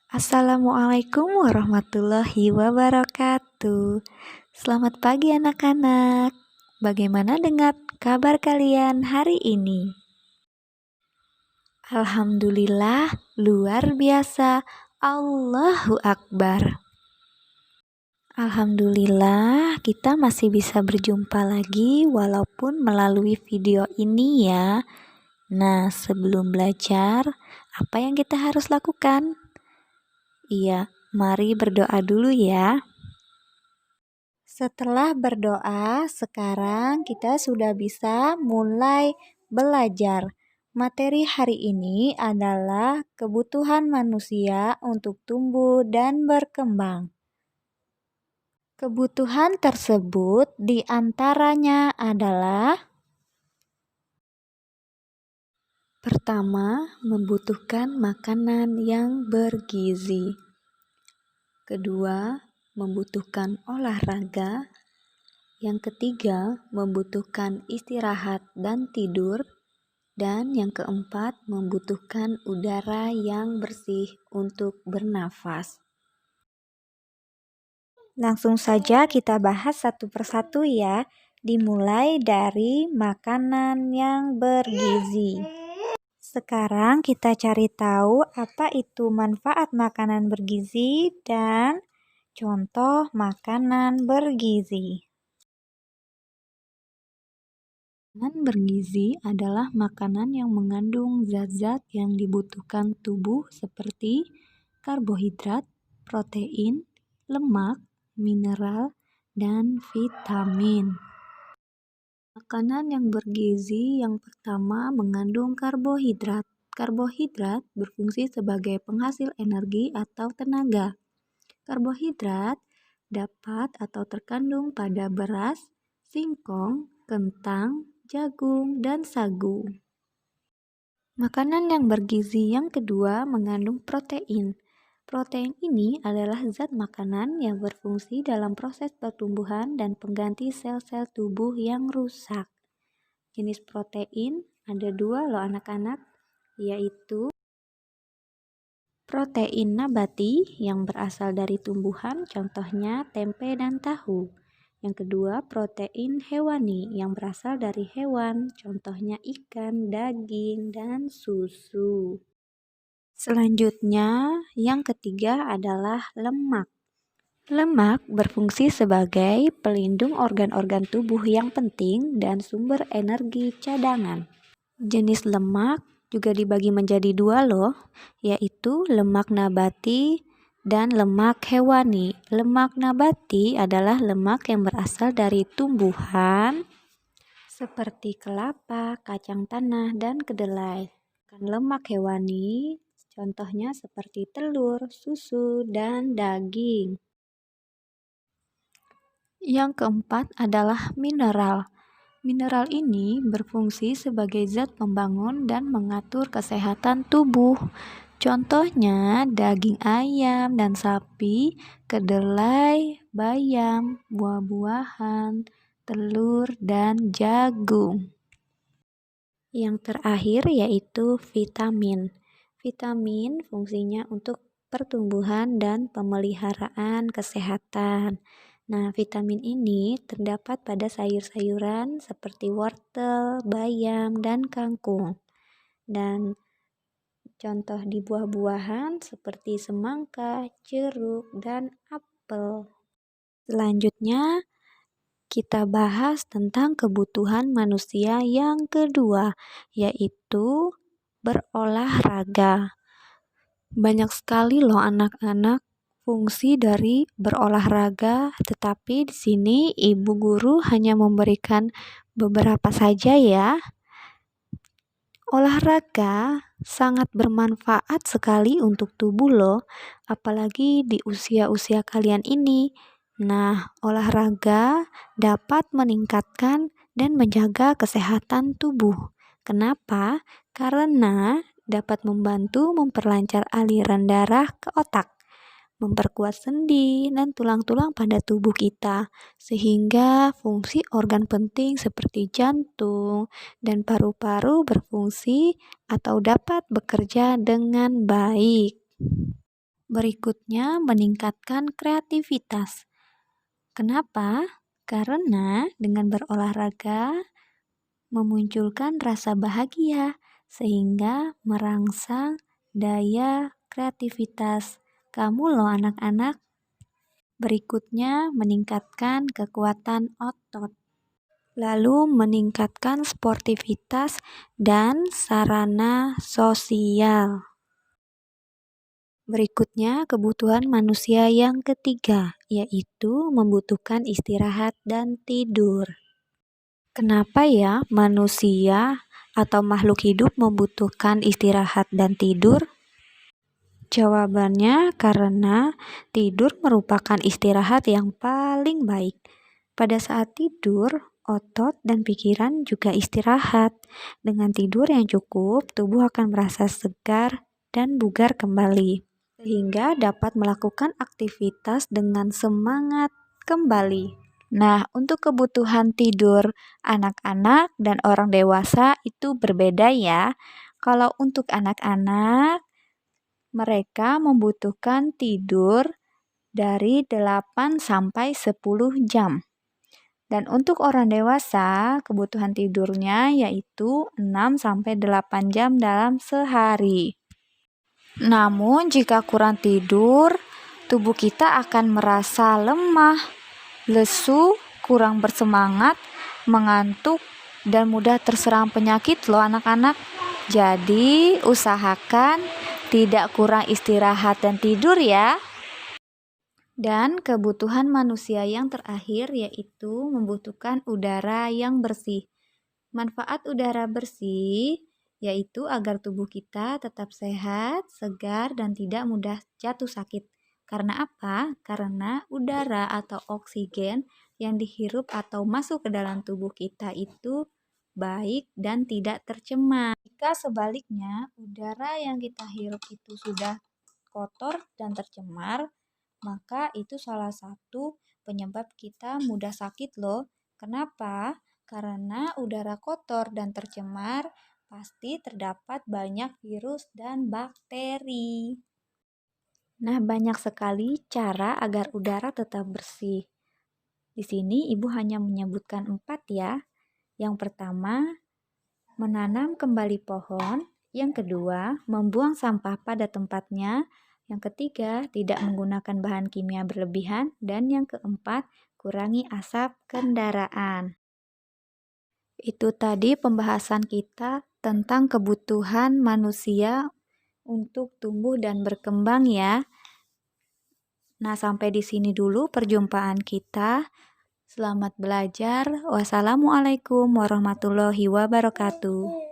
Assalamualaikum warahmatullahi wabarakatuh. Selamat pagi anak-anak. Bagaimana dengan kabar kalian hari ini? Alhamdulillah, luar biasa. Allahu Akbar. Alhamdulillah, kita masih bisa berjumpa lagi walaupun melalui video ini ya. Nah, sebelum belajar, apa yang kita harus lakukan? Iya, mari berdoa dulu ya. Setelah berdoa, sekarang kita sudah bisa mulai belajar. Materi hari ini adalah kebutuhan manusia untuk tumbuh dan berkembang. Kebutuhan tersebut diantaranya adalah: pertama, membutuhkan makanan yang bergizi. Kedua, membutuhkan olahraga. Yang ketiga, membutuhkan istirahat dan tidur. Dan yang keempat, membutuhkan udara yang bersih untuk bernafas. Langsung saja kita bahas satu persatu ya. Dimulai dari makanan yang bergizi. Sekarang kita cari tahu apa itu manfaat makanan bergizi dan contoh makanan bergizi. Makanan bergizi adalah makanan yang mengandung zat-zat yang dibutuhkan tubuh seperti karbohidrat, protein, lemak, mineral, dan vitamin. Makanan yang bergizi yang pertama mengandung karbohidrat. Karbohidrat berfungsi sebagai penghasil energi atau tenaga. Karbohidrat dapat atau terkandung pada beras, singkong, kentang, jagung, dan sagu. Makanan yang bergizi yang kedua mengandung protein. Protein ini adalah zat makanan yang berfungsi dalam proses pertumbuhan dan pengganti sel-sel tubuh yang rusak. Jenis protein ada dua loh anak-anak, yaitu protein nabati yang berasal dari tumbuhan, contohnya tempe dan tahu. Yang kedua, protein hewani yang berasal dari hewan, contohnya ikan, daging, dan susu. Selanjutnya, yang ketiga adalah lemak. Lemak berfungsi sebagai pelindung organ-organ tubuh yang penting dan sumber energi cadangan. Jenis lemak juga dibagi menjadi dua loh, yaitu lemak nabati dan lemak hewani. Lemak nabati adalah lemak yang berasal dari tumbuhan seperti kelapa, kacang tanah, dan kedelai. Lemak hewani contohnya seperti telur, susu, dan daging. Yang keempat adalah mineral. Mineral ini berfungsi sebagai zat pembangun dan mengatur kesehatan tubuh. Contohnya daging ayam dan sapi, kedelai, bayam, buah-buahan, telur, dan jagung. Yang terakhir yaitu vitamin. Vitamin fungsinya untuk pertumbuhan dan pemeliharaan kesehatan. Nah, vitamin ini terdapat pada sayur-sayuran seperti wortel, bayam, dan kangkung. Dan contoh di buah-buahan seperti semangka, jeruk, dan apel. Selanjutnya, kita bahas tentang kebutuhan manusia yang kedua, yaitu berolahraga. Banyak sekali loh anak-anak fungsi dari berolahraga, tetapi di sini ibu guru hanya memberikan beberapa saja ya. Olahraga sangat bermanfaat sekali untuk tubuh loh, apalagi di usia-usia kalian ini. Nah, olahraga dapat meningkatkan dan menjaga kesehatan tubuh. Kenapa? Karena dapat membantu memperlancar aliran darah ke otak, memperkuat sendi dan tulang-tulang pada tubuh kita, sehingga fungsi organ penting seperti jantung dan paru-paru berfungsi atau dapat bekerja dengan baik. Berikutnya, meningkatkan kreativitas. Kenapa? Karena dengan berolahraga memunculkan rasa bahagia sehingga merangsang daya kreativitas kamu loh anak-anak. Berikutnya, meningkatkan kekuatan otot. Lalu meningkatkan sportivitas dan sarana sosial. Berikutnya, kebutuhan manusia yang ketiga, yaitu membutuhkan istirahat dan tidur. Kenapa ya manusia atau makhluk hidup membutuhkan istirahat dan tidur? Jawabannya karena tidur merupakan istirahat yang paling baik. Pada saat tidur, otot dan pikiran juga istirahat. Dengan tidur yang cukup, tubuh akan merasa segar dan bugar kembali, sehingga dapat melakukan aktivitas dengan semangat kembali. Nah, untuk kebutuhan tidur anak-anak dan orang dewasa itu berbeda ya. Kalau untuk anak-anak, mereka membutuhkan tidur dari 8 sampai 10 jam. Dan untuk orang dewasa, kebutuhan tidurnya yaitu 6 sampai 8 jam dalam sehari. Namun, jika kurang tidur, tubuh kita akan merasa lemah, lesu, kurang bersemangat, mengantuk, dan mudah terserang penyakit loh anak-anak. Jadi, usahakan tidak kurang istirahat dan tidur ya. Dan kebutuhan manusia yang terakhir yaitu membutuhkan udara yang bersih. Manfaat udara bersih yaitu agar tubuh kita tetap sehat, segar, dan tidak mudah jatuh sakit. Karena apa? Karena udara atau oksigen yang dihirup atau masuk ke dalam tubuh kita itu baik dan tidak tercemar. Jika sebaliknya, udara yang kita hirup itu sudah kotor dan tercemar, maka itu salah satu penyebab kita mudah sakit loh. Kenapa? Karena udara kotor dan tercemar pasti terdapat banyak virus dan bakteri. Nah, banyak sekali cara agar udara tetap bersih. Di sini ibu hanya menyebutkan 4 ya. Yang pertama, menanam kembali pohon. Yang kedua, membuang sampah pada tempatnya. Yang ketiga, tidak menggunakan bahan kimia berlebihan. Dan yang keempat, kurangi asap kendaraan. Itu tadi pembahasan kita tentang kebutuhan manusia untuk tumbuh dan berkembang ya. Nah, sampai di sini dulu perjumpaan kita. Selamat belajar. Wassalamualaikum warahmatullahi wabarakatuh.